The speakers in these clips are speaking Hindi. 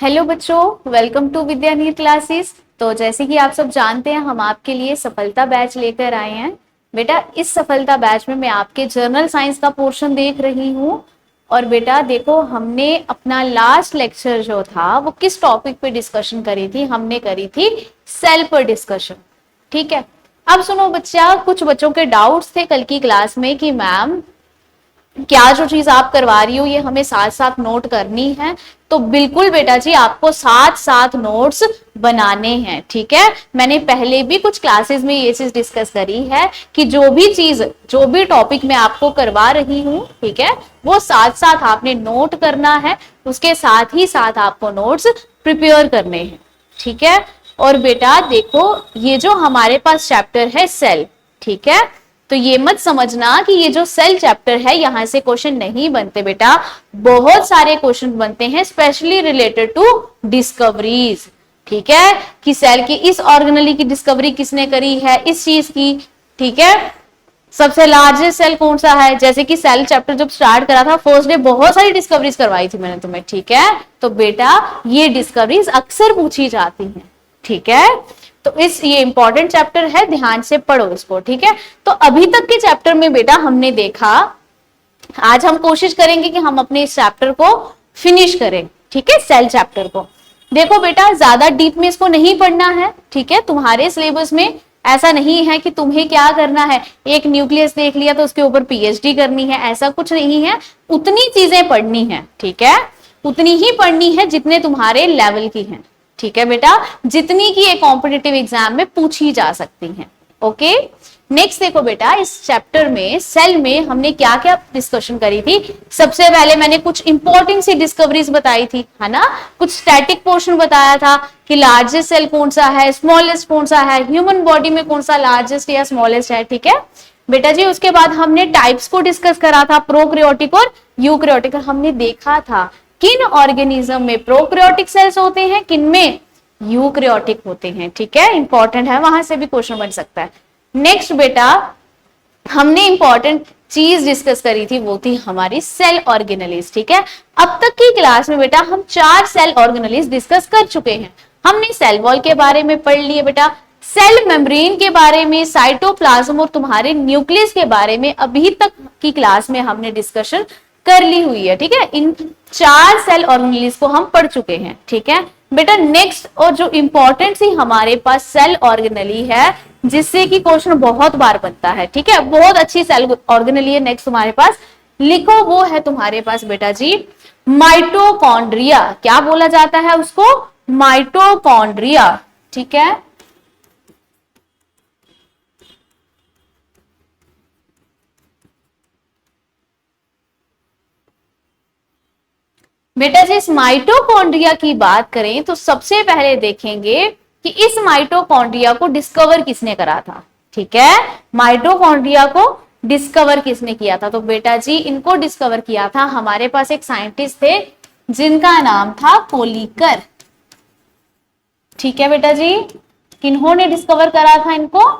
हेलो बच्चों, वेलकम टू विद्यानीर क्लासेस। तो जैसे कि आप सब जानते हैं, हम आपके लिए सफलता बैच लेकर आए हैं। बेटा, इस सफलता बैच में मैं आपके जर्नल साइंस का पोर्शन देख रही हूँ। और बेटा देखो, हमने अपना लास्ट लेक्चर जो था वो किस टॉपिक पे डिस्कशन करी थी? हमने करी थी सेल पर डिस्कशन। ठीक है। अब सुनो बच्चा, कुछ बच्चों के डाउट्स थे कल की क्लास में कि मैम क्या जो चीज आप करवा रही हो ये हमें साथ साथ नोट करनी है। तो बिल्कुल बेटा जी, आपको साथ साथ नोट्स बनाने हैं। ठीक है। मैंने पहले भी कुछ क्लासेस में ये चीज डिस्कस करी है कि जो भी टॉपिक मैं आपको करवा रही हूं, ठीक है, वो साथ साथ आपने नोट करना है। उसके साथ ही साथ आपको नोट्स प्रिपेयर करने हैं। ठीक है। और बेटा देखो, ये जो हमारे पास चैप्टर है सेल, ठीक है, तो ये मत समझना कि ये जो सेल चैप्टर है यहां से क्वेश्चन नहीं बनते बेटा। बहुत सारे क्वेश्चन बनते हैं स्पेशली रिलेटेड टू डिस्कवरीज। ठीक है, कि सेल की इस ऑर्गेनेली की डिस्कवरी किसने करी है, इस चीज की। ठीक है। सबसे लार्जेस्ट सेल कौन सा है? जैसे कि सेल चैप्टर जब स्टार्ट करा था फर्स्ट डे बहुत सारी डिस्कवरीज करवाई थी मैंने तुम्हें। ठीक है। तो बेटा ये डिस्कवरीज अक्सर पूछी जाती हैं। ठीक है। तो ये इंपॉर्टेंट चैप्टर है, ध्यान से पढ़ो इसको। ठीक है। तो अभी तक के चैप्टर में बेटा हमने देखा, आज हम कोशिश करेंगे कि हम अपने इस चैप्टर को फिनिश करें। ठीक है, सेल चैप्टर को। देखो बेटा, ज्यादा डीप में इसको नहीं पढ़ना है। ठीक है, तुम्हारे सिलेबस में ऐसा नहीं है कि तुम्हें क्या करना है, एक न्यूक्लियस देख लिया तो उसके ऊपर पीएचडी करनी है, ऐसा कुछ नहीं है। उतनी चीजें पढ़नी है, ठीक है, उतनी ही पढ़नी है जितने तुम्हारे लेवल की हैं। ठीक है बेटा, जितनी की एक कॉम्पिटिटिव एग्जाम में पूछी जा सकती हैं। ओके। नेक्स्ट देखो बेटा, इस चैप्टर में सेल में हमने क्या क्या डिस्कशन करी थी। सबसे पहले मैंने कुछ इंपॉर्टेंट सी डिस्कवरीज बताई थी, है ना। कुछ स्टैटिक पोर्शन बताया था कि लार्जेस्ट सेल कौन सा है, स्मॉलेस्ट कौन सा है, ह्यूमन बॉडी में कौन सा लार्जेस्ट या स्मॉलेस्ट है। ठीक है बेटा जी। उसके बाद हमने टाइप्स को डिस्कस करा था, प्रोकैरियोटिक और यूकैरियोटिक। हमने देखा था किन ऑर्गेनिज्म में प्रोकैरियोटिक सेल्स होते हैं, किन में यूकैरियोटिक होते हैं। ठीक है, इंपॉर्टेंट है, वहां से भी क्वेश्चन बन सकता है। नेक्स्ट बेटा, हमने इंपॉर्टेंट चीज डिस्कस करी थी, वो थी हमारी सेल ऑर्गेनेलिस। ठीक है। अब तक की क्लास में बेटा हम 4 सेल ऑर्गेनेलिस डिस्कस कर चुके हैं। हमने सेल वॉल के बारे में पढ़ लिए बेटा, सेल मेम्ब्रेन के बारे में, साइटोप्लाज्म और तुम्हारे न्यूक्लियस के बारे में अभी तक की क्लास में हमने डिस्कशन कर ली हुई है। ठीक है, इन 4 सेल ऑर्गेनेलिस को हम पढ़ चुके हैं। ठीक है बेटा। नेक्स्ट और जो इंपॉर्टेंट सी हमारे पास सेल ऑर्गेनेली है, जिससे कि क्वेश्चन बहुत बार बनता है। ठीक है, बहुत अच्छी सेल ऑर्गेनेली है। नेक्स्ट तुम्हारे पास लिखो, वो है तुम्हारे पास बेटा जी माइटोकॉन्ड्रिया। क्या बोला जाता है उसको? माइटोकॉन्ड्रिया। ठीक है। बेटा जी, इस माइटोकॉन्ड्रिया की बात करें तो सबसे पहले देखेंगे कि इस माइटोकॉन्ड्रिया को डिस्कवर किसने करा था। ठीक है, माइटोकॉन्ड्रिया को डिस्कवर किसने किया था? तो बेटा जी, इनको डिस्कवर किया था, हमारे पास एक साइंटिस्ट थे जिनका नाम था कोलिकर। ठीक है बेटा जी, किन्होंने डिस्कवर करा था इनको?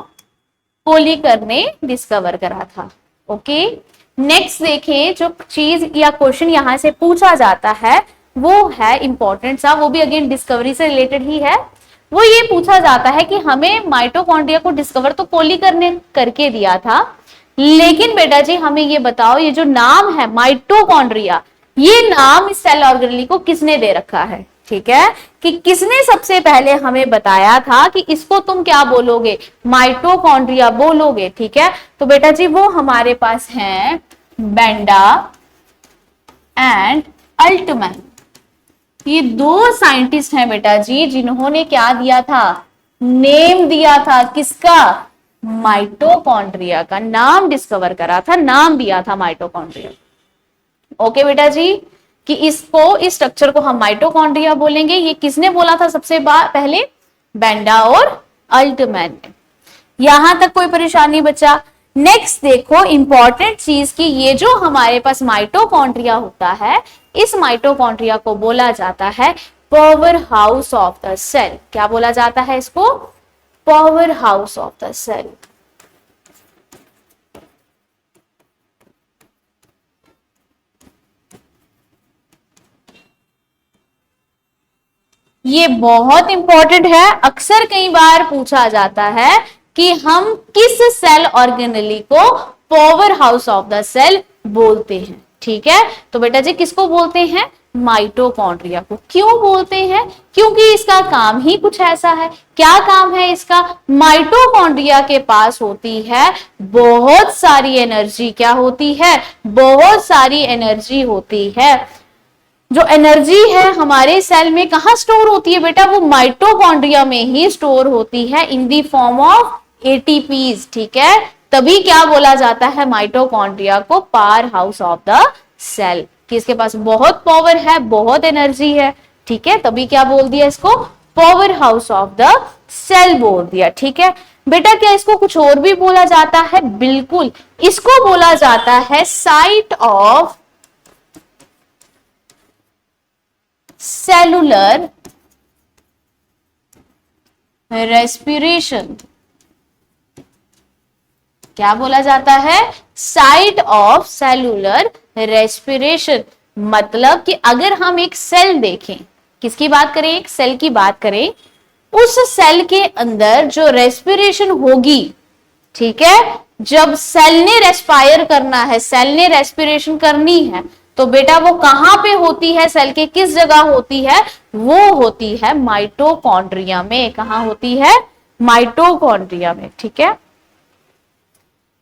कोलिकर ने डिस्कवर करा था। ओके। नेक्स्ट देखें, जो चीज या क्वेश्चन यहां से पूछा जाता है वो है इंपॉर्टेंट सा, वो भी अगेन डिस्कवरी से रिलेटेड ही है। वो ये पूछा जाता है कि हमें माइटोकॉन्ड्रिया को डिस्कवर तो कोलिकर ने करके दिया था, लेकिन बेटा जी हमें ये बताओ, ये जो नाम है माइटोकॉन्ड्रिया, ये नाम इस सेल ऑर्गेनेली को किसने दे रखा है? ठीक है, कि किसने सबसे पहले हमें बताया था कि इसको तुम क्या बोलोगे? माइटोकॉन्ड्रिया बोलोगे। ठीक है, तो बेटा जी वो हमारे पास हैं बेंडा एंड अल्टमैन। ये 2 साइंटिस्ट हैं बेटा जी, जिन्होंने क्या दिया था? नेम दिया था किसका? माइटोकॉन्ड्रिया का नाम डिस्कवर करा था, नाम दिया था माइटोकॉन्ड्रिया। ओके बेटा जी, कि इसको, इस स्ट्रक्चर को हम माइटोकॉन्ड्रिया बोलेंगे। ये किसने बोला था सबसे पहले? बेंडा और अल्टमैन ने। यहां तक कोई परेशानी बच्चा? नेक्स्ट देखो इंपॉर्टेंट चीज की, ये जो हमारे पास माइटोकॉन्ड्रिया होता है, इस माइटोकॉन्ड्रिया को बोला जाता है power house of the cell. क्या बोला जाता है इसको? Power house of the cell. ये बहुत इंपॉर्टेंट है, अक्सर कई बार पूछा जाता है कि हम किस सेल ऑर्गेनेली को power house of the cell बोलते हैं। ठीक है, तो बेटा जी किसको बोलते हैं? माइटोकॉन्ड्रिया को। क्यों बोलते हैं? क्योंकि इसका काम ही कुछ ऐसा है। क्या काम है इसका? माइटोकॉन्ड्रिया के पास होती है बहुत सारी एनर्जी। क्या होती है? बहुत सारी एनर्जी होती है। जो एनर्जी है हमारे सेल में कहां स्टोर होती है बेटा? वो माइटोकॉन्ड्रिया में ही स्टोर होती है in the form of ATPs. ठीक है, तभी क्या बोला जाता है माइटोकॉन्ड्रिया को? Power house of the cell, कि इसके पास बहुत पावर है, बहुत एनर्जी है। ठीक है, तभी क्या बोल दिया इसको? Power house of the cell बोल दिया। ठीक है बेटा, क्या इसको कुछ और भी बोला जाता है? बिल्कुल, इसको बोला जाता है साइट ऑफ सेलुलर रेस्पिरेशन। क्या बोला जाता है? Site of cellular respiration. मतलब कि अगर हम एक सेल देखें, किसकी बात करें? एक सेल की बात करें, उस सेल के अंदर जो रेस्पिरेशन होगी, ठीक है, जब सेल ने रेस्पायर करना है, सेल ने रेस्पिरेशन करनी है, तो बेटा वो कहां पे होती है? सेल के किस जगह होती है? वो होती है माइटोकॉन्ड्रिया में। कहां होती है? माइटोकॉन्ड्रिया में। ठीक है,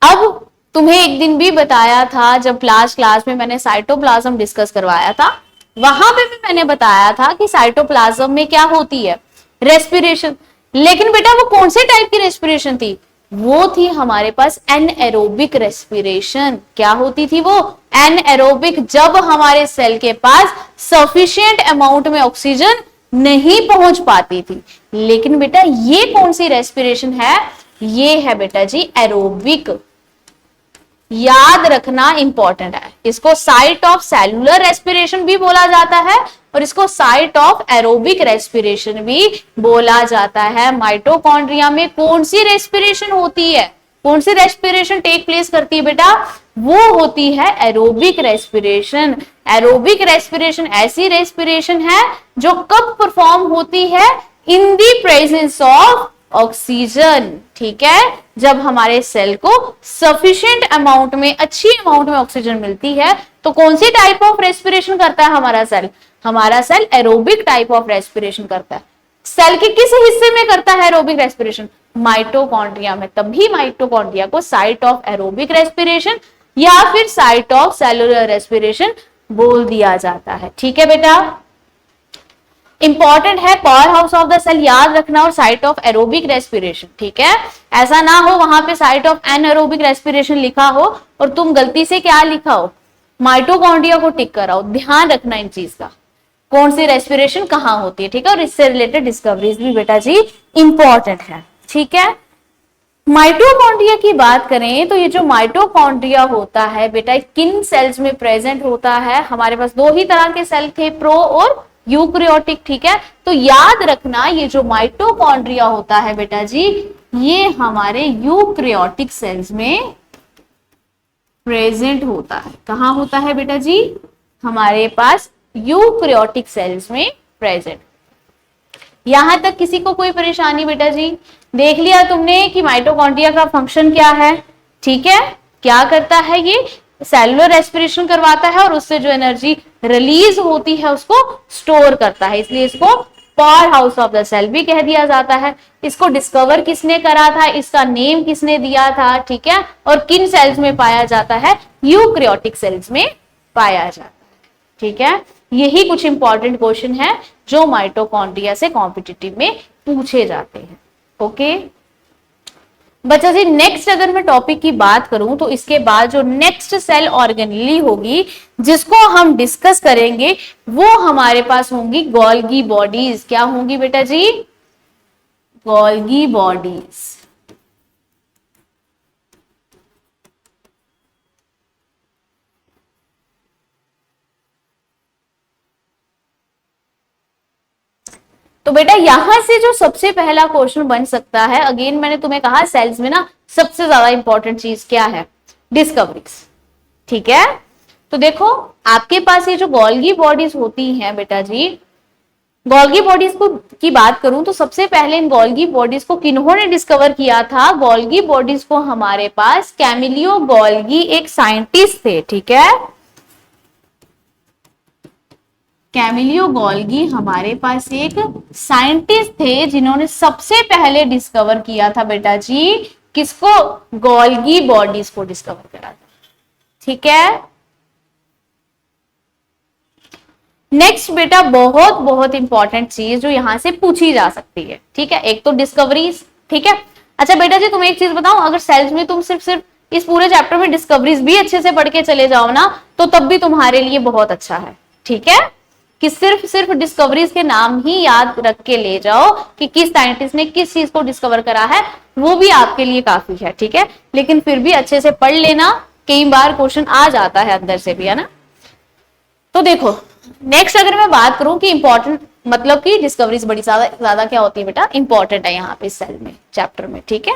अब तुम्हें एक दिन भी बताया था, जब क्लास में मैंने साइटोप्लाज्म डिस्कस करवाया था, वहां पे भी मैंने बताया था कि साइटोप्लाज्म में क्या होती है? रेस्पिरेशन। लेकिन बेटा वो कौन से टाइप की रेस्पिरेशन थी? वो थी हमारे पास एनएरोबिक रेस्पिरेशन। क्या होती थी वो? एनएरोबिक। जब हमारे सेल के पास सफिशिएंट अमाउंट में ऑक्सीजन नहीं पहुंच पाती थी। लेकिन बेटा ये कौन सी रेस्पिरेशन है? ये है बेटा जी एरोबिक। याद रखना इंपॉर्टेंट है। इसको साइट ऑफ सेलुलर रेस्पिरेशन भी बोला जाता है और इसको साइट ऑफ एरोबिक रेस्पिरेशन भी बोला जाता है। माइटोकॉन्ड्रिया में कौन सी रेस्पिरेशन होती है? कौन सी रेस्पिरेशन टेक प्लेस करती है बेटा? वो होती है एरोबिक रेस्पिरेशन। एरोबिक रेस्पिरेशन ऐसी रेस्पिरेशन है जो कब परफॉर्म होती है? In the presence of oxygen. ठीक है, जब हमारे सेल को सफिशिएंट अमाउंट में, अच्छी अमाउंट में ऑक्सीजन मिलती है, तो कौन सी टाइप ऑफ रेस्पिरेशन करता है हमारा सेल? हमारा cell aerobic type of respiration करता है। सेल के किस हिस्से में करता है एरोबिक रेस्पिरेशन? माइटोकॉन्ड्रिया में। तभी माइटोकॉन्ड्रिया को साइट ऑफ एरोबिक रेस्पिरेशन या फिर साइट ऑफ सेलुलर रेस्पिरेशन बोल दिया जाता है। ठीक है बेटा, इंपॉर्टेंट है power house of the cell याद रखना और साइट ऑफ एरोबिक रेस्पिरेशन। ठीक है, ऐसा ना हो वहां पे साइट ऑफ एनएरोबिक रेस्पिरेशन लिखा हो और तुम गलती से क्या लिखा हो? माइटोकॉन्ड्रिया को टिक कराओ। ध्यान रखना इन चीज का, कौन सी रेस्पिरेशन कहां होती है। ठीक है, और इससे रिलेटेड डिस्कवरीज भी बेटा जी इंपॉर्टेंट है। ठीक है, माइटोकॉन्ड्रिया की बात करें तो ये जो माइटोकॉन्ड्रिया होता है बेटा किन सेल्स में प्रेजेंट होता है? हमारे पास दो ही तरह के सेल थे, प्रो और यूक्रियोटिक। ठीक है, तो याद रखना ये जो माइटोकॉन्ड्रिया होता है बेटा जी, ये हमारे यूक्रियोटिक सेल्स में प्रेजेंट होता है। कहां होता है बेटा जी? हमारे पास यूक्रियोटिक सेल्स में प्रेजेंट। यहां तक किसी को कोई परेशानी बेटा जी? देख लिया तुमने कि माइटोकॉन्ड्रिया का फंक्शन क्या है। ठीक है, क्या करता है? ये सेलुलर रेस्पिरेशन करवाता है और उससे जो एनर्जी रिलीज होती है उसको स्टोर करता है, इसलिए इसको power house of the cell भी कह दिया जाता है। इसको डिस्कवर किसने करा था? इसका नेम किसने दिया था? ठीक है, और किन सेल्स में पाया जाता है? यूक्रियोटिक सेल्स में पाया जाता है। ठीक है, यही कुछ इंपॉर्टेंट क्वेश्चन है जो माइटोकॉन्ड्रिया से कॉम्पिटिटिव में पूछे जाते हैं। ओके बच्चा जी, नेक्स्ट अगर मैं टॉपिक की बात करूं तो इसके बाद जो नेक्स्ट सेल ऑर्गेनेली होगी जिसको हम डिस्कस करेंगे वो हमारे पास होंगी गोल्गी बॉडीज। क्या होंगी बेटा जी? Golgi bodies. तो बेटा यहां से जो सबसे पहला क्वेश्चन बन सकता है, अगेन मैंने तुम्हें कहा सेल्स में ना सबसे ज्यादा इंपॉर्टेंट चीज क्या है? डिस्कवरीज। ठीक है, तो देखो आपके पास ये जो गोल्गी बॉडीज होती हैं बेटा जी, गोल्गी बॉडीज को की बात करूं तो सबसे पहले इन गोल्गी बॉडीज को किन्होंने डिस्कवर किया था? गोल्गी बॉडीज को हमारे पास कैमिलियो गोल्गी एक साइंटिस्ट थे, ठीक है। कैमिलियो गोल्गी हमारे पास एक साइंटिस्ट थे जिन्होंने सबसे पहले डिस्कवर किया था बेटा जी, किसको? गोल्गी बॉडीज को डिस्कवर करा था, ठीक है। नेक्स्ट बेटा बहुत बहुत इंपॉर्टेंट चीज जो यहां से पूछी जा सकती है, ठीक है, एक तो डिस्कवरीज, ठीक है। अच्छा बेटा जी तुम्हें एक चीज बताऊं, अगर सेल्स में तुम सिर्फ इस पूरे चैप्टर में डिस्कवरीज भी अच्छे से पढ़ के चले जाओ ना, तो तब भी तुम्हारे लिए बहुत अच्छा है, ठीक है, कि सिर्फ डिस्कवरीज के नाम ही याद रख के ले जाओ कि किस साइंटिस्ट ने किस चीज को डिस्कवर करा है, वो भी आपके लिए काफी है, ठीक है। लेकिन फिर भी अच्छे से पढ़ लेना, कई बार क्वेश्चन आ जाता है अंदर से भी, है ना। तो देखो नेक्स्ट अगर मैं बात करूं कि इंपॉर्टेंट मतलब कि डिस्कवरीज बड़ी ज्यादा क्या होती है बेटा, इंपॉर्टेंट है यहाँ पे सेल में, चैप्टर में, ठीक है।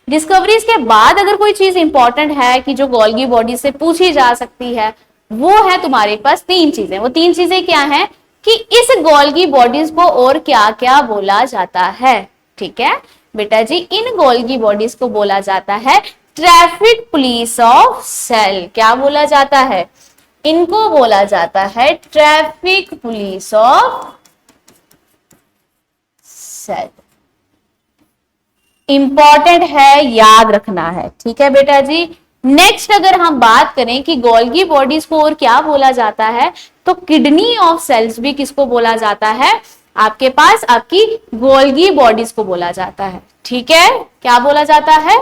डिस्कवरीज के बाद अगर कोई चीज इंपॉर्टेंट है कि जो गोल्गी बॉडी से पूछी जा सकती है, वो है तुम्हारे पास तीन चीजें। वो तीन चीजें क्या है कि इस गोल्गी बॉडीज को और क्या क्या बोला जाता है, ठीक है बेटा जी। इन गोल्गी बॉडीज को बोला जाता है ट्रैफिक पुलिस ऑफ सेल। क्या बोला जाता है? इनको बोला जाता है traffic police of cell. Important है, याद रखना है, ठीक है बेटा जी। नेक्स्ट अगर हम बात करें कि गोल्गी बॉडीज को और क्या बोला जाता है, तो किडनी ऑफ सेल्स भी किसको बोला जाता है? आपके पास आपकी गोल्गी बॉडीज को बोला जाता है, ठीक है। क्या बोला जाता है?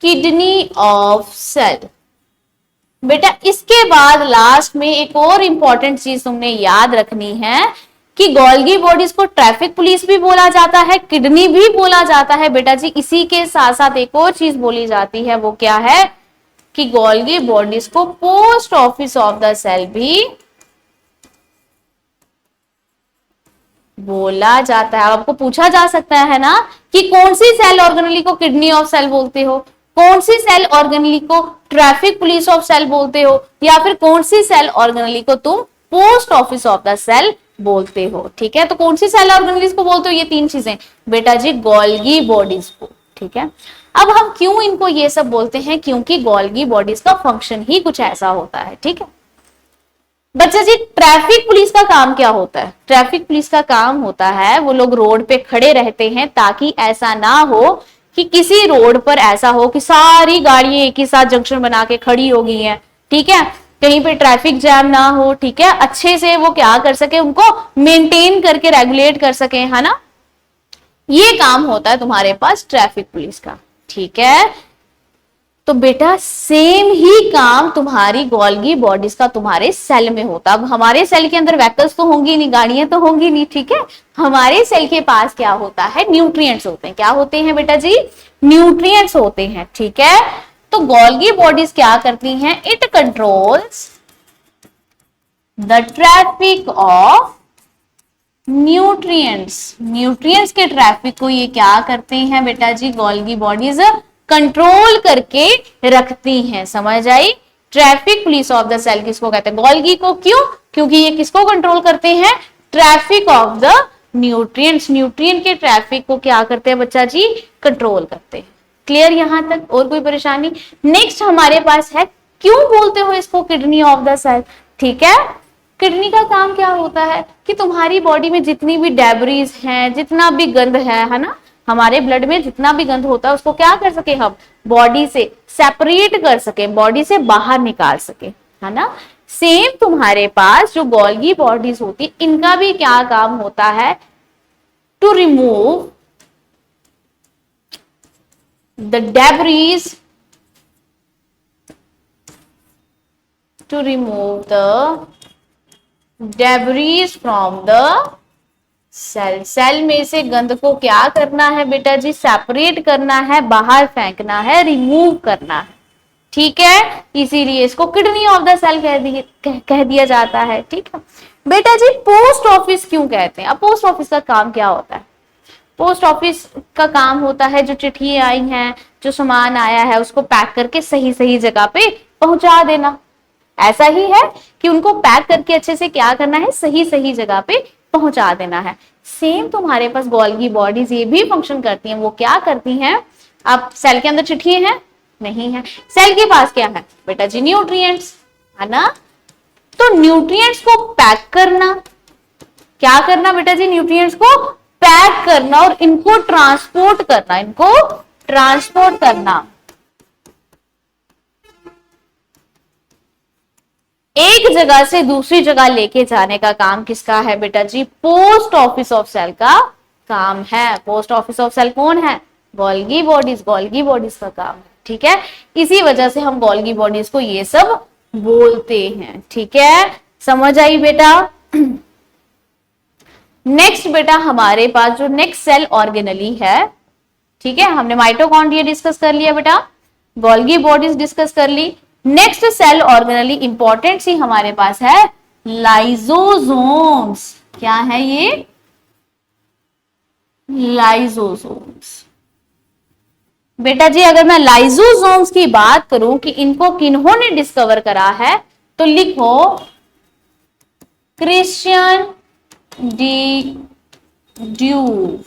Kidney of cell. बेटा इसके बाद लास्ट में एक और इंपॉर्टेंट चीज तुमने याद रखनी है कि गोल्गी बॉडीज को ट्रैफिक पुलिस भी बोला जाता है, किडनी भी बोला जाता है बेटा जी। इसी के साथ साथ एक और चीज बोली जाती है, वो क्या है कि गोल्गी बॉडीज को post office of the cell भी बोला जाता है। आपको पूछा जा सकता है ना कि कौन सी सेल ऑर्गेनली को किडनी ऑफ सेल बोलते हो, कौन सी सेल ऑर्गेनली को ट्रैफिक पुलिस ऑफ सेल बोलते हो, या फिर कौन सी सेल ऑर्गेनली को तुम post office of the cell बोलते हो, ठीक है। तो कौन सी सेल ऑर्गेनलीज को बोलते हो? ये तीन चीजें बेटा जी, गोल्गी बॉडीज को, ठीक है। अब हम क्यों इनको ये सब बोलते हैं? क्योंकि गोल्गी बॉडीज का फंक्शन ही कुछ ऐसा होता है, ठीक है बच्चा जी। ट्रैफिक पुलिस का काम क्या होता है? ट्रैफिक पुलिस का काम होता है, वो लोग रोड पे खड़े रहते हैं ताकि ऐसा ना हो कि किसी रोड पर ऐसा हो कि सारी गाड़ियां एक ही साथ जंक्शन बना के खड़ी हो गई हैं, ठीक है, कहीं पे ट्रैफिक जैम ना हो, ठीक है, अच्छे से वो क्या कर सके, उनको मेंटेन करके रेगुलेट कर सके, है ना। ये काम होता है तुम्हारे पास ट्रैफिक पुलिस का, ठीक है। तो बेटा सेम ही काम तुम्हारी गोल्गी बॉडीज का तुम्हारे सेल में होता। अब हमारे सेल के अंदर व्हीकल्स तो होंगी नहीं, गाड़ियां तो होंगी नहीं, ठीक है। हमारे सेल के पास क्या होता है? न्यूट्रिएंट्स होते हैं। क्या होते हैं बेटा जी? न्यूट्रिएंट्स होते हैं, ठीक है। तो गोल्गी बॉडीज क्या करती हैं? It controls the traffic of nutrients. Nutrients के ट्रैफिक को ये क्या करते हैं बेटा जी? गोल्गी बॉडीज कंट्रोल करके रखती हैं, समझ आई। Traffic police of the cell किसको कहते हैं? गोल्गी को। क्यों? क्योंकि ये किसको कंट्रोल करते हैं? Traffic of the nutrients. Nutrient के ट्रैफिक को क्या करते हैं बच्चा जी? कंट्रोल करते हैं। क्लियर यहां तक? और कोई परेशानी? नेक्स्ट हमारे पास है, क्यों बोलते हो इसको किडनी ऑफ द सेल, ठीक है। किडनी का काम क्या होता है कि तुम्हारी बॉडी में जितनी भी डेब्रीज हैं, जितना भी गंद है ना, हमारे ब्लड में जितना भी गंद होता है उसको क्या कर सके हम? बॉडी से सेपरेट कर सके, बॉडी से बाहर निकाल सके, है ना। सेम तुम्हारे पास जो गोल्गी बॉडीज होती, इनका भी क्या काम होता है? To remove the debris, to remove the debris from the cell. Cell में से गंद को क्या करना है बेटा जी? सेपरेट करना है, बाहर फेंकना है, रिमूव करना है, ठीक है। इसीलिए इसको किडनी ऑफ द सेल कह दिया जाता है, ठीक है बेटा जी। पोस्ट ऑफिस क्यों कहते हैं? अब पोस्ट ऑफिस का काम क्या होता है? पोस्ट ऑफिस का काम होता है जो चिट्ठी आई हैं, जो सामान आया है, उसको पैक करके सही सही जगह पे पहुंचा देना, ऐसा ही है कि उनको पैक करके अच्छे से क्या करना है, सही सही जगह पे पहुंचा देना है। सेम तुम्हारे पास गोल्गी बॉडीज ये भी फंक्शन करती हैं। वो क्या करती हैं, अब सेल के अंदर चिट्ठी है नहीं है, सेल के पास क्या है बेटा जी, न्यूट्रिएंट्स है ना। तो न्यूट्रिएंट्स को पैक करना, क्या करना बेटा जी, न्यूट्रिएंट्स को पैक करना और इनको ट्रांसपोर्ट करना, इनको ट्रांसपोर्ट करना। एक जगह से दूसरी जगह लेके जाने का काम किसका है बेटा जी, पोस्ट ऑफिस ऑफ सेल का काम है। पोस्ट ऑफिस ऑफ सेल कौन है, गोल्गी बॉडीज, गोल्गी बॉडीज का काम है। ठीक है, इसी वजह से हम गोल्गी बॉडीज को ये सब बोलते हैं। ठीक है, समझ आई बेटा। नेक्स्ट बेटा हमारे पास जो नेक्स्ट सेल ऑर्गेनली है, ठीक है, हमने माइटोकॉन्ड्रिया डिस्कस कर लिया बेटा, गोल्गी बॉडीज डिस्कस कर ली। नेक्स्ट सेल ऑर्गेनली इंपॉर्टेंट सी हमारे पास है लाइजोसोम्स। क्या है ये, लाइजोसोम्स। बेटा जी अगर मैं लाइजोसोम्स की बात करूं कि इनको किन्होंने डिस्कवर करा है, तो लिखो क्रिश्चियन डी ड्यूव।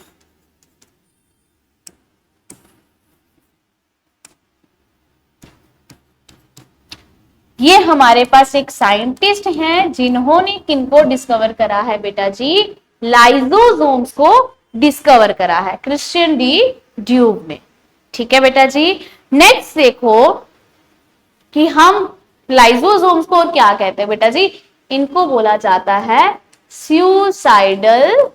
ये हमारे पास एक साइंटिस्ट हैं जिन्होंने किनको डिस्कवर करा है बेटा जी, लाइजोसोम्स को डिस्कवर करा है, क्रिश्चियन डी ड्यूव ने। ठीक है बेटा जी, नेक्स्ट देखो कि हम लाइजोसोम्स को और क्या कहते हैं बेटा जी, इनको बोला जाता है सुसाइडल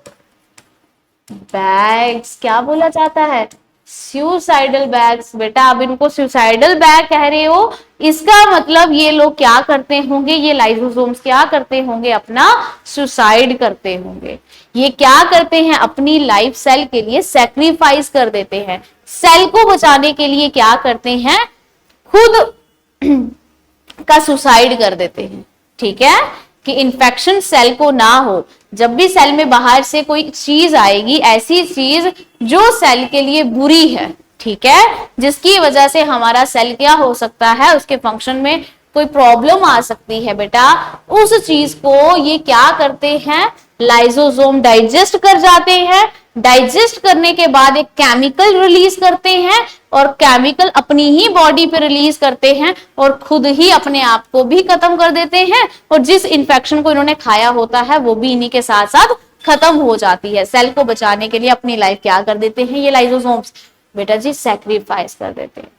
बैग्स। क्या बोला जाता है, सुसाइडल बैग्स। बेटा अब इनको सुसाइडल बैग कह रहे हो, इसका मतलब ये लोग क्या करते होंगे, ये लाइजोसोम्स क्या करते होंगे, अपना सुसाइड करते होंगे। ये क्या करते हैं, अपनी लाइफ सेल के लिए सैक्रिफाइस कर देते हैं, सेल को बचाने के लिए क्या करते हैं, खुद का सुसाइड कर देते हैं। ठीक है, कि इन्फेक्शन सेल को ना हो। जब भी सेल में बाहर से कोई चीज आएगी, ऐसी चीज जो सेल के लिए बुरी है, ठीक है, जिसकी वजह से हमारा सेल क्या हो सकता है, उसके फंक्शन में कोई प्रॉब्लम आ सकती है बेटा, उस चीज को ये क्या करते हैं, लाइजोसोम डाइजेस्ट कर जाते हैं। डाइजेस्ट करने के बाद एक केमिकल रिलीज करते हैं और केमिकल अपनी ही बॉडी पे रिलीज करते हैं और खुद ही अपने आप को भी खत्म कर देते हैं, और जिस इंफेक्शन को इन्होंने खाया होता है वो भी इन्हीं के साथ साथ खत्म हो जाती है। सेल को बचाने के लिए अपनी लाइफ क्या कर देते हैं ये लाइजोसोम्स, बेटा जी सैक्रिफाइस कर देते हैं।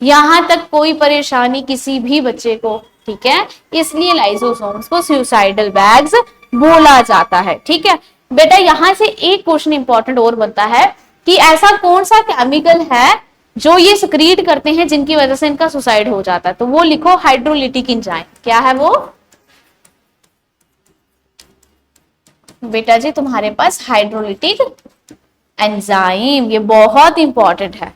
यहां तक कोई परेशानी किसी भी बच्चे को, ठीक है, इसलिए लाइजोसोम्स को सुसाइडल बैग्स बोला जाता है। ठीक है बेटा, यहां से एक क्वेश्चन इंपॉर्टेंट और बनता है कि ऐसा कौन सा केमिकल है जो ये सक्रीट करते हैं जिनकी वजह से इनका सुसाइड हो जाता है, तो वो लिखो हाइड्रोलिटिक एंजाइम। क्या है वो बेटा जी, तुम्हारे पास हाइड्रोलिटिक एंजाइम, ये बहुत इंपॉर्टेंट है।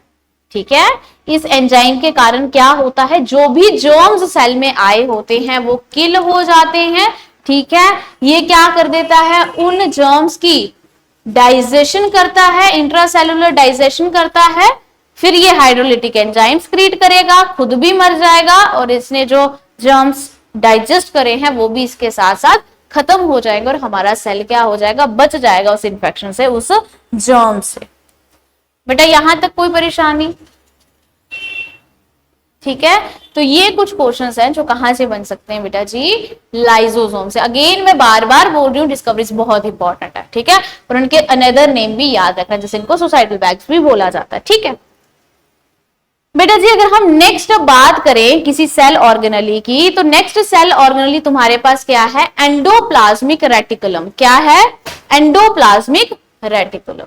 ठीक है, इस एंजाइम के कारण क्या होता है, जो भी जर्म्स सेल में आए होते हैं वो किल हो जाते हैं। ठीक है, ये क्या कर देता है, उन जर्म्स की डाइजेशन करता है, इंट्रासेलुलर डाइजेशन करता है, फिर ये हाइड्रोलिटिक एंजाइम सक्रीट करेगा, खुद भी मर जाएगा और इसने जो जर्म्स डाइजेस्ट करे हैं वो भी इसके साथ साथ खत्म हो जाएगा और हमारा सेल क्या हो जाएगा, बच जाएगा उस इंफेक्शन से, उस जर्म से। बेटा यहां तक कोई परेशानी, ठीक है, तो ये कुछ क्वेश्चंस हैं जो कहां से बन सकते हैं बेटा जी, लाइजोसोम से। अगेन मैं बार बार बोल रही हूँ, डिस्कवरीज बहुत इंपॉर्टेंट है। ठीक है, और उनके अनदर नेम भी याद रखना, जैसे इनको सुसाइडल बैग्स भी बोला जाता है। ठीक है बेटा जी, अगर हम नेक्स्ट बात करें किसी सेल ऑर्गेनली की, तो नेक्स्ट सेल ऑर्गेनली तुम्हारे पास क्या है, एंडोप्लाज्मिक रेटिकुलम। क्या है, एंडोप्लाज्मिक रेटिकुलम।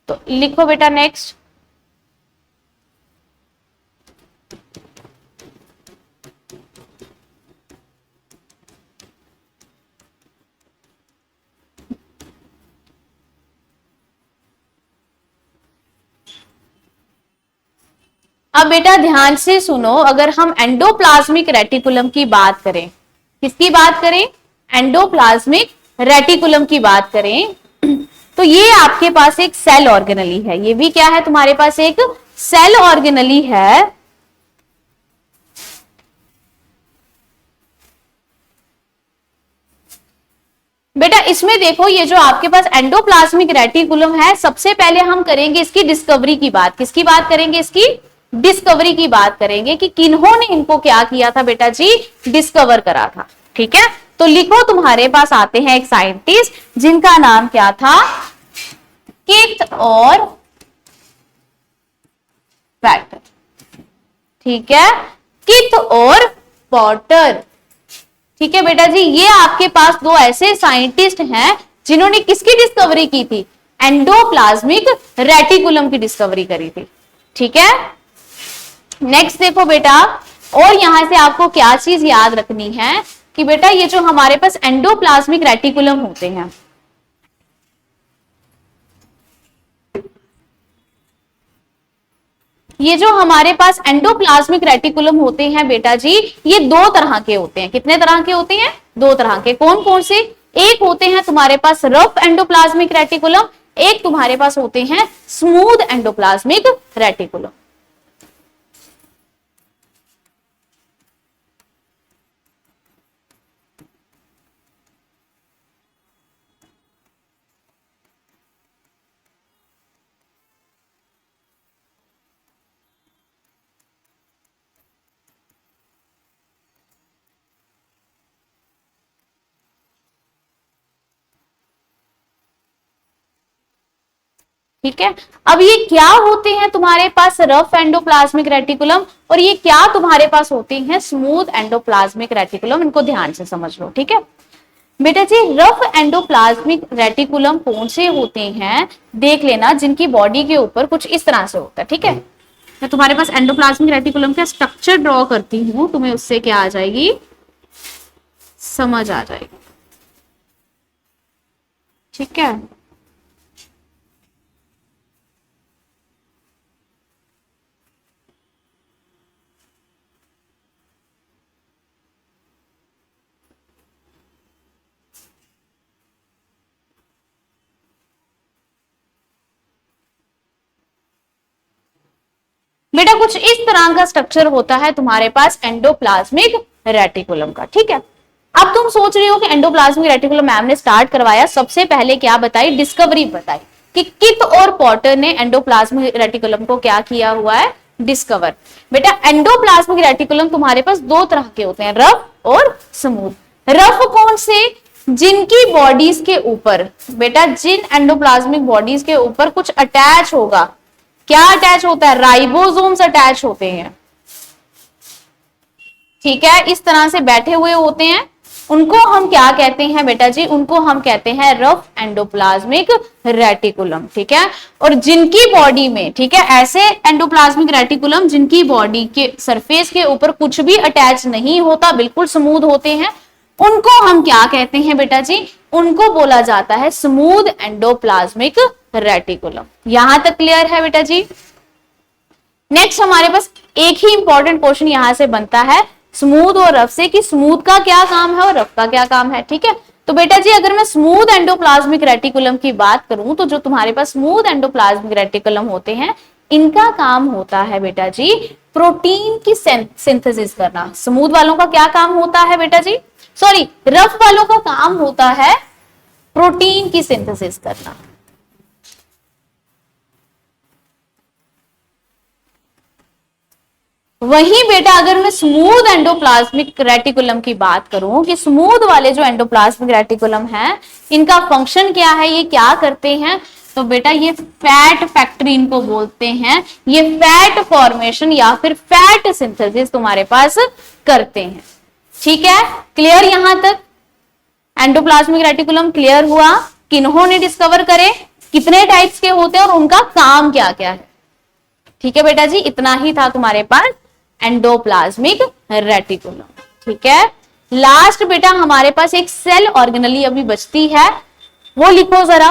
तो लिखो बेटा नेक्स्ट, अब बेटा ध्यान से सुनो, अगर हम एंडोप्लाज्मिक रेटिकुलम की बात करें, किसकी बात करें, एंडोप्लाज्मिक रेटिकुलम की बात करें, तो ये आपके पास एक सेल ऑर्गेनली है। ये भी क्या है, तुम्हारे पास एक सेल ऑर्गेनली है। इसमें देखो ये जो आपके पास एंडोप्लाज्मिक रेटिकुलम है, सबसे पहले हम करेंगे इसकी डिस्कवरी की बात। किसकी बात करेंगे? इसकी डिस्कवरी की बात करेंगे कि किन्होंने इनको क्या किया था बेटा जी, डिस्कवर करा था। ठीक है, तो लिखो, तुम्हारे पास आते हैं एक साइंटिस्ट जिनका नाम क्या था, किथ और पॉटर। ठीक है, किथ और पॉटर। ठीक है बेटा जी, ये आपके पास दो ऐसे साइंटिस्ट हैं जिन्होंने किसकी डिस्कवरी की थी, एंडोप्लाज्मिक रेटिकुलम की डिस्कवरी करी थी। ठीक है, नेक्स्ट देखो बेटा, और यहां से आपको क्या चीज याद रखनी है कि बेटा ये जो हमारे पास एंडोप्लाज्मिक रेटिकुलम होते हैं, ये जो हमारे पास एंडोप्लाज्मिक रेटिकुलम होते हैं बेटा जी, ये दो तरह के होते हैं। कितने तरह के होते हैं? दो तरह के। कौन कौन से? एक होते हैं तुम्हारे पास रफ एंडोप्लाज्मिक रेटिकुलम, एक तुम्हारे पास होते हैं स्मूथ एंडोप्लाज्मिक रेटिकुलम। ठीक है, अब ये क्या होते हैं तुम्हारे पास रफ एंडोप्लाज्मिक रेटिकुलम, और ये क्या तुम्हारे पास होते हैं स्मूथ एंडोप्लाज्मिक रेटिकुलम। इनको ध्यान से समझ लो। ठीक है बेटा जी, रफ एंडोप्लाज्मिक रेटिकुलम कौन से होते हैं देख लेना, जिनकी बॉडी के ऊपर कुछ इस तरह से होता है। ठीक है, मैं तुम्हारे पास एंडोप्लाज्मिक रेटिकुलम का स्ट्रक्चर ड्रॉ करती हूं, तुम्हें उससे क्या आ जाएगी, समझ आ जाएगी। ठीक है, बेटा कुछ इस तरह का स्ट्रक्चर होता है तुम्हारे पास एंडोप्लाज्मिक रेटिकुलम का। ठीक है, अब तुम सोच रहे हो कि एंडोप्लाज्मिक रेटिकुलम मैम ने स्टार्ट करवाया, सबसे पहले क्या बताई, डिस्कवरी बताई कि किथ और पॉटर ने एंडोप्लाज्मिक रेटिकुलम को क्या किया हुआ है, डिस्कवर। बेटा एंडोप्लाज्मिक रेटिकुलम तुम्हारे पास दो तरह के होते हैं, रफ और स्मूथ। रफ कौन से? जिनकी बॉडीज के ऊपर, बेटा जिन एंडोप्लाज्मिक बॉडीज के ऊपर कुछ अटैच होगा। क्या अटैच होता है? राइबोसोम्स अटैच होते हैं। ठीक है, इस तरह से बैठे हुए होते हैं, उनको हम क्या कहते हैं बेटा जी, उनको हम कहते हैं रफ एंडोप्लाज्मिक रेटिकुलम। ठीक है, और जिनकी बॉडी में, ठीक है, ऐसे एंडोप्लाज्मिक रेटिकुलम जिनकी बॉडी के सरफेस के ऊपर कुछ भी अटैच नहीं होता, बिल्कुल स्मूथ होते हैं, उनको हम क्या कहते हैं बेटा जी, उनको बोला जाता है स्मूथ एंडोप्लाज्मिक रेटिकुलम। यहां तक क्लियर है बेटा जी? नेक्स्ट हमारे पास एक ही इंपॉर्टेंट क्वेश्चन यहां से बनता है स्मूथ और रफ से, कि स्मूथ का क्या काम है और रफ का क्या काम है। ठीक है, तो बेटा जी अगर मैं स्मूथ एंडोप्लाज्मिक रेटिकुलम की बात करूं, तो जो तुम्हारे पास स्मूथ एंडोप्लाज्मिक रेटिकुलम होते हैं, इनका काम होता है बेटा जी प्रोटीन की सिंथेसिस करना। स्मूथ वालों का क्या काम होता है बेटा जी, सॉरी रफ वालों का काम होता है प्रोटीन की सिंथेसिस करना। वहीं बेटा अगर मैं स्मूथ एंडोप्लाज्मिक रेटिकुलम की बात करूं, कि स्मूथ वाले जो एंडोप्लाज्मिक रेटिकुलम है, इनका फंक्शन क्या है, ये क्या करते हैं, तो बेटा ये फैट फैक्ट्री इनको बोलते हैं, ये फैट फॉर्मेशन या फिर फैट सिंथेसिस तुम्हारे पास करते हैं। ठीक है, क्लियर यहां तक? एंडोप्लाज्मिक रेटिकुलम क्लियर हुआ, किन्होंने डिस्कवर करे, कितने टाइप्स के होते हैं और उनका काम क्या क्या है। ठीक है बेटा जी, इतना ही था तुम्हारे पास एंडोप्लाज्मिक रेटिकुलम। ठीक है, लास्ट बेटा हमारे पास एक सेल ऑर्गेनली अभी बचती है, वो लिखो जरा।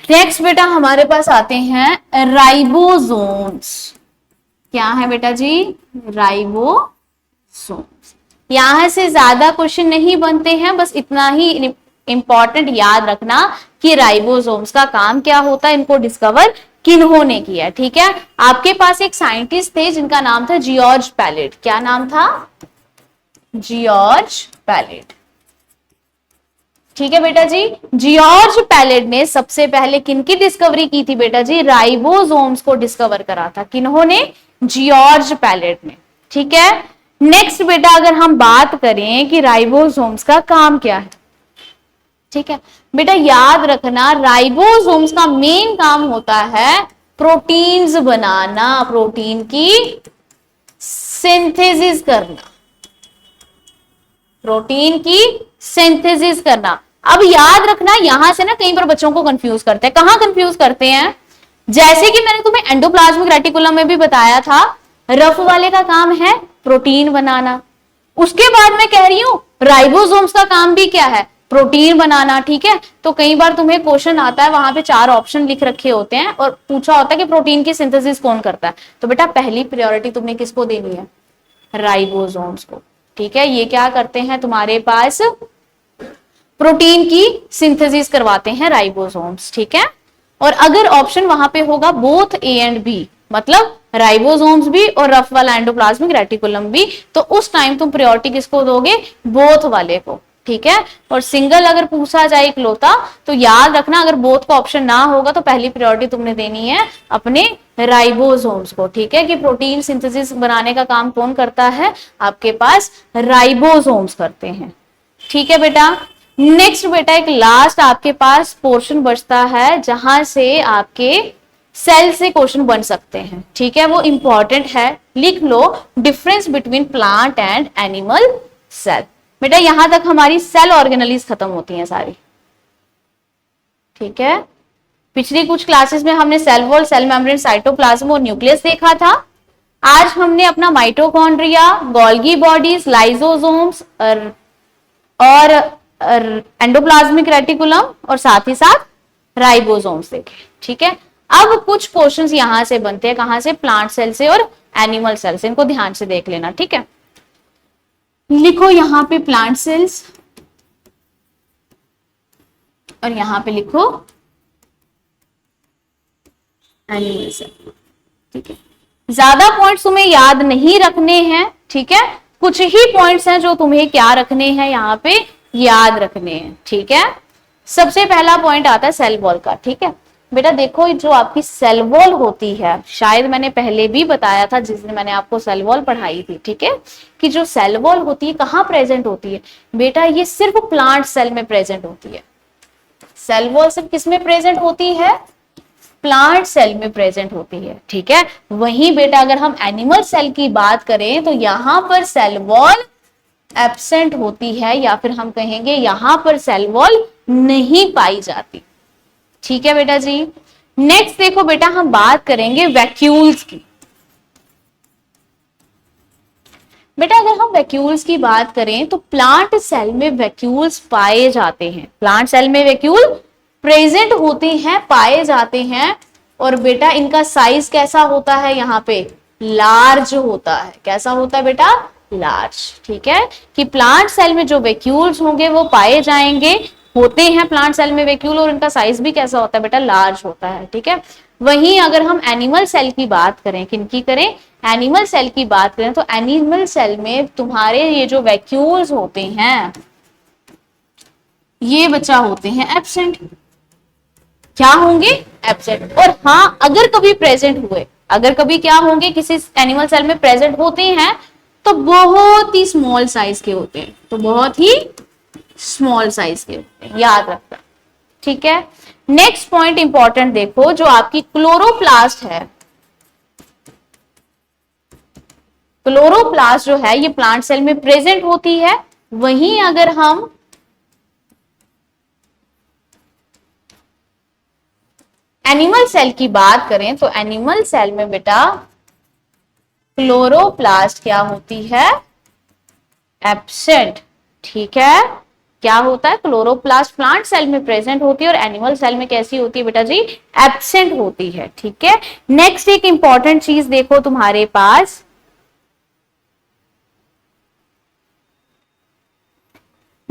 नेक्स्ट बेटा हमारे पास आते हैं राइबोसोम्स। क्या है बेटा जी? राइबोसोम्स। यहां से ज्यादा क्वेश्चन नहीं बनते हैं, बस इतना ही इंपॉर्टेंट याद रखना कि राइबोसोम्स का काम क्या होता है, इनको डिस्कवर किन्होंने किया। ठीक है, आपके पास एक साइंटिस्ट थे जिनका नाम था जियोर्ज पैलेट। क्या नाम था? George Palade. ठीक है बेटा जी, जियोर्ज पैलेट ने सबसे पहले किनकी डिस्कवरी की थी बेटा जी? राइबोसोम्स को डिस्कवर करा था। किन्होंने? जियोर्ज पैलेट ने। ठीक है, नेक्स्ट बेटा अगर हम बात करें कि राइबोसोम्स का काम क्या है, ठीक है बेटा, याद रखना राइबोसोम्स का मेन काम होता है प्रोटीन्स बनाना, प्रोटीन की सिंथेसिस करना, प्रोटीन की सिंथेसिस करना। अब याद रखना, यहां से ना कई बार बच्चों को कंफ्यूज करते हैं। कहां कंफ्यूज करते हैं? जैसे कि मैंने तुम्हें एंडोप्लाज्मिक रेटिकुलम में भी बताया था, रफ वाले का काम है प्रोटीन बनाना। उसके बाद मैं कह रही हूं राइबोसोम्स का काम भी क्या है? प्रोटीन बनाना। ठीक है, तो कई बार तुम्हें क्वेश्चन आता है, वहां पे 4 ऑप्शन लिख रखे होते हैं और पूछा होता है कि प्रोटीन की सिंथेसिस कौन करता है, तो बेटा पहली प्रायोरिटी तुमने किसको देनी है? राइबोसोम्स को। ठीक है, ये क्या करते हैं तुम्हारे पास? प्रोटीन की सिंथेसिस करवाते हैं राइबोसोम्स। ठीक है, और अगर ऑप्शन वहां पे होगा बोथ ए एंड बी, मतलब राइबोसोम्स भी और रफ वाला एंडोप्लाज्मिक रेटिकुलम भी, तो उस टाइम तुम प्रायोरिटी किसको दोगे? बोथ वाले को। ठीक है, और सिंगल अगर पूछा जाए इकलौता, तो याद रखना अगर बोथ का ऑप्शन ना होगा तो पहली प्रायोरिटी तुमने देनी है अपने राइबोसोम्स को। ठीक है, कि प्रोटीन सिंथेसिस बनाने का काम कौन करता है? आपके पास राइबोसोम्स करते हैं। ठीक है बेटा, नेक्स्ट बेटा एक लास्ट आपके पास पोर्शन बचता है जहां से आपके सेल से क्वेश्चन बन सकते हैं। ठीक है, वो इंपॉर्टेंट है, लिख लो, difference between plant and animal cell. बेटा यहां तक हमारी सेल ऑर्गेनलीज खत्म होती हैं सारी। ठीक है, पिछली कुछ क्लासेस में हमने cell wall, cell membrane, cytoplasm और न्यूक्लियस देखा था। आज हमने अपना माइटोकॉन्ड्रिया, गोल्गी बॉडीज, लाइसोसोम्स और एंडोप्लाज्मिक रेटिकुलम और साथ ही साथ राइबोसोम्स देखे। ठीक है, अब कुछ क्वेश्चंस यहां से बनते हैं, कहां से? प्लांट सेल से और एनिमल सेल से। इनको ध्यान से देख लेना। ठीक है, लिखो यहां पे प्लांट सेल्स और यहां पे लिखो एनिमल सेल। ठीक है, ज्यादा पॉइंट्स तुम्हें याद नहीं रखने हैं। ठीक है, कुछ ही पॉइंट्स हैं जो तुम्हें क्या रखने हैं, यहां पे याद रखने हैं। ठीक है, सबसे पहला पॉइंट आता है सेल वॉल का। ठीक है बेटा, देखो जो आपकी सेल वॉल होती है, शायद मैंने पहले भी बताया था जिस दिन मैंने आपको सेल वॉल पढ़ाई थी। ठीक है, कि जो सेल वॉल होती है कहां प्रेजेंट होती है? बेटा ये सिर्फ प्लांट सेल में प्रेजेंट होती है। सेल वॉल सिर्फ किसमें प्रेजेंट होती है? प्लांट सेल में प्रेजेंट होती है। ठीक है, वहीं बेटा अगर हम एनिमल सेल की बात करें तो यहां पर सेल वॉल एब्सेंट होती है, या फिर हम कहेंगे यहां पर सेल वॉल नहीं पाई जाती। ठीक है बेटा जी, नेक्स्ट देखो बेटा, हम बात करेंगे वैक्यूल्स की। बेटा अगर हम वैक्यूल्स की बात करें तो प्लांट सेल में वैक्यूल्स पाए जाते हैं, प्लांट सेल में वैक्यूल प्रेजेंट होते हैं, पाए जाते हैं। और बेटा इनका साइज कैसा होता है? यहाँ पे लार्ज होता है। कैसा होता है बेटा? लार्ज। ठीक है, कि प्लांट सेल में जो वैक्यूल्स होंगे वो पाए जाएंगे, होते हैं प्लांट सेल में वैक्यूल, और इनका साइज भी कैसा होता है बेटा? लार्ज होता है। ठीक है, वहीं अगर हम एनिमल सेल की बात करें, किनकी करें? एनिमल सेल की बात करें तो एनिमल सेल में तुम्हारे ये जो वैक्यूल्स होते हैं ये बच्चा होते हैं एब्सेंट। क्या होंगे? एब्सेंट। और हाँ, अगर कभी प्रेजेंट हुए, अगर कभी क्या होंगे, किसी एनिमल सेल में प्रेजेंट होते हैं तो बहुत ही स्मॉल साइज के होते हैं, तो बहुत ही स्मॉल साइज के होते हैं, याद रखना। ठीक है, नेक्स्ट पॉइंट इंपॉर्टेंट देखो, जो आपकी क्लोरोप्लास्ट है, क्लोरोप्लास्ट जो है ये प्लांट सेल में प्रेजेंट होती है। वहीं अगर हम एनिमल सेल की बात करें तो एनिमल सेल में बेटा क्लोरोप्लास्ट क्या होती है? एब्सेंट। ठीक है, क्या होता है? क्लोरोप्लास्ट प्लांट सेल में प्रेजेंट होती है और एनिमल सेल में कैसी होती है बेटा जी? एब्सेंट होती है। ठीक है, नेक्स्ट एक इंपॉर्टेंट चीज देखो तुम्हारे पास,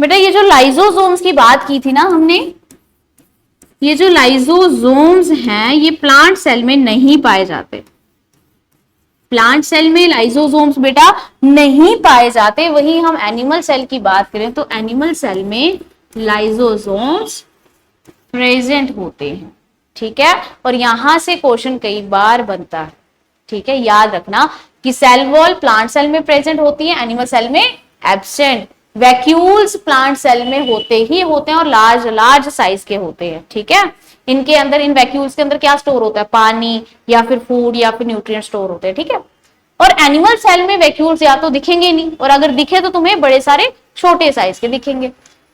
बेटा ये जो लाइजोसोम्स की बात की थी ना हमने, ये जो लाइजोसोम्स हैं ये प्लांट सेल में नहीं पाए जाते। प्लांट सेल में लाइजोसोम्स बेटा नहीं पाए जाते। वही हम एनिमल सेल की बात करें तो एनिमल सेल में लाइजोसोम्स प्रेजेंट होते हैं। ठीक है, और यहां से क्वेश्चन कई बार बनता है। ठीक है, याद रखना कि सेल वॉल प्लांट सेल में प्रेजेंट होती है, एनिमल सेल में एब्सेंट। वैक्यूल्स प्लांट सेल में होते ही होते हैं और लार्ज लार्ज साइज के होते हैं। ठीक है, इनके अंदर, इन वैक्यूल्स के अंदर क्या स्टोर होता है? पानी या फिर फूड या फिर न्यूट्रिएंट स्टोर होते हैं। ठीक है, और एनिमल सेल में वैक्यूल्स या तो दिखेंगे नहीं, और अगर दिखे तो तुम्हें बड़े सारे छोटे साइज के दिखेंगे।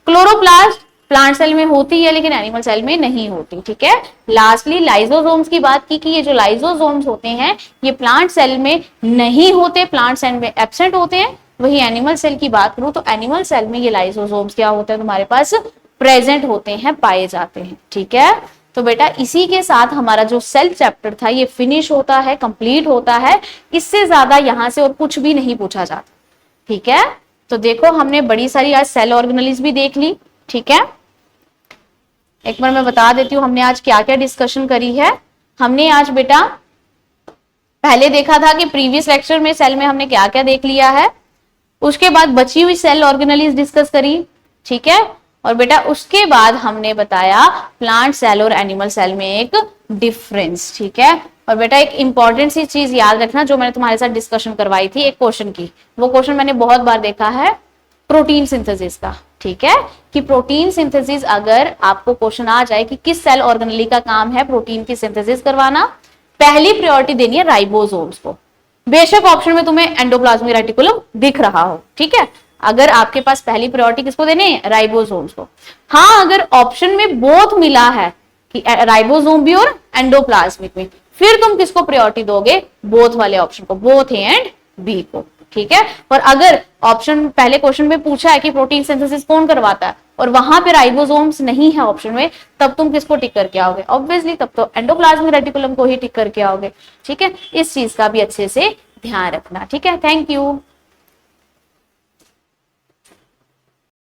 क्लोरोप्लास्ट प्लांट सेल में होती है लेकिन एनिमल सेल में नहीं होती। ठीक है, लास्टली लाइजोसोम्स की बात की कि ये जो लाइजोसोम्स होते हैं ये प्लांट सेल में नहीं होते, प्लांट सेल में एब्सेंट होते हैं। वही एनिमल सेल की बात करूं तो एनिमल सेल में ये लाइजोसोम्स क्या होते हैं? तुम्हारे पास प्रेजेंट होते हैं, पाए जाते हैं। ठीक है, तो बेटा इसी के साथ हमारा जो सेल चैप्टर था ये फिनिश होता है, कंप्लीट होता है। इससे ज्यादा यहां से और कुछ भी नहीं पूछा जाता। ठीक है, तो देखो हमने बड़ी सारी आज सेल ऑर्गेनेल्स भी देख ली। ठीक है, एक बार मैं बता देती हूँ हमने आज क्या क्या डिस्कशन करी है। हमने आज बेटा पहले देखा था कि प्रीवियस लेक्चर में सेल में हमने क्या क्या देख लिया है, उसके बाद बची हुई सेल ऑर्गेनेल्स डिस्कस करी। ठीक है, और बेटा उसके बाद हमने बताया प्लांट सेल और एनिमल सेल में एक डिफरेंस। ठीक है, और बेटा एक इंपॉर्टेंट सी चीज याद रखना जो मैंने तुम्हारे साथ डिस्कशन करवाई थी एक क्वेश्चन की, वो क्वेश्चन मैंने बहुत बार देखा है, प्रोटीन सिंथेसिस का। ठीक है, कि प्रोटीन सिंथेसिस अगर आपको क्वेश्चन आ जाए कि किस सेल ऑर्गेनेल का काम है प्रोटीन की सिंथेसिस करवाना, पहली प्रायोरिटी देनी है राइबोसोम्स को। बेशक ऑप्शन में तुम्हें एंडोप्लाज्मिक रेटिकुलम दिख रहा हो। ठीक है, अगर आपके पास पहली प्रायोरिटी किसको देनी है? राइबोसोम्स को। हाँ, अगर ऑप्शन में बोथ मिला है कि राइबोसोम भी और एंडोप्लाज्मिक भी, फिर तुम किसको प्रायोरिटी दोगे? बोथ वाले ऑप्शन को, बोथ ए एंड बी को। ठीक है, और अगर ऑप्शन पहले क्वेश्चन में पूछा है कि प्रोटीन सिंथेसिस कौन करवाता है और वहां पे राइबोसोम्स नहीं है ऑप्शन में, तब तुम किसको टिक करके आओगे? ऑब्वियसली तब तो एंडोप्लाज्मिक रेटिकुलम को ही टिक करके आओगे। ठीक है, इस चीज का भी अच्छे से ध्यान रखना। ठीक है, थैंक यू।